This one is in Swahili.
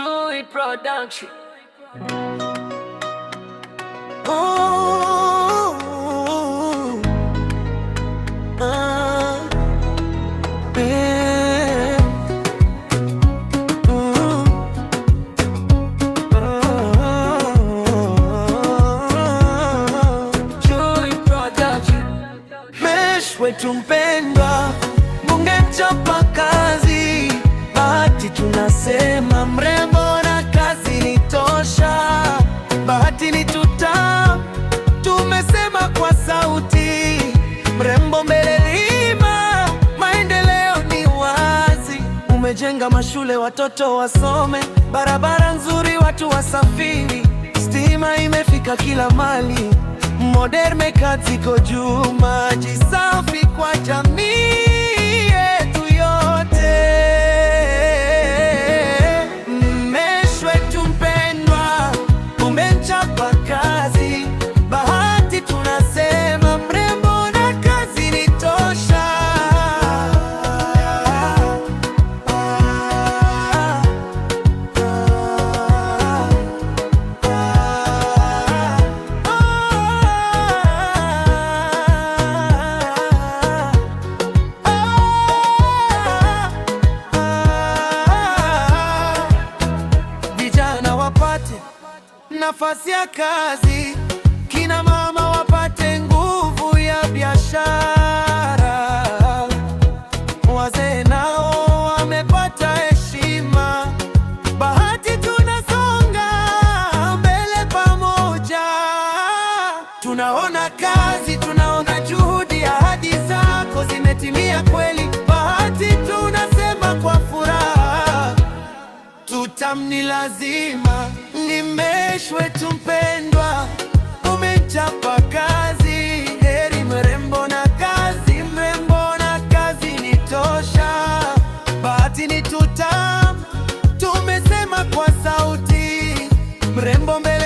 Chui Production. Oh, yeah. Chui Production. Mesh wetu mpendwa, Mungu mchapa kazi, bahati tunasema mrembo na kazi ni tosha. Bahati ni tutam, tumesema kwa sauti, mrembo mbele lima, maendeleo ni wazi. Umejenga mashule watoto wasome, barabara nzuri watu wasafiri, stima imefika kila mali, Modern kazi ziko juu, maji safi kwa jamii yetu yote. Mesh wetu mpendwa, umechapa kazi, bahati tunasema mrembo na kazi ni tosha. Vijana wapate nafasi ya kazi, kina mama wapate nguvu ya biashara, wazee nao wamepata heshima. Bahati tunasonga mbele pamoja, tunaona kazi, tunaona juhudi, ahadi zako zimetimia kweli. Bahati tunasema kwa furaha, tutam ni lazima. Ni Mesh wetu mpendwa, umechapa kazi, heri mrembo na kazi, mrembo na kazi ni tosha. Bahati ni tutam, tumesema kwa sauti, mrembo mbele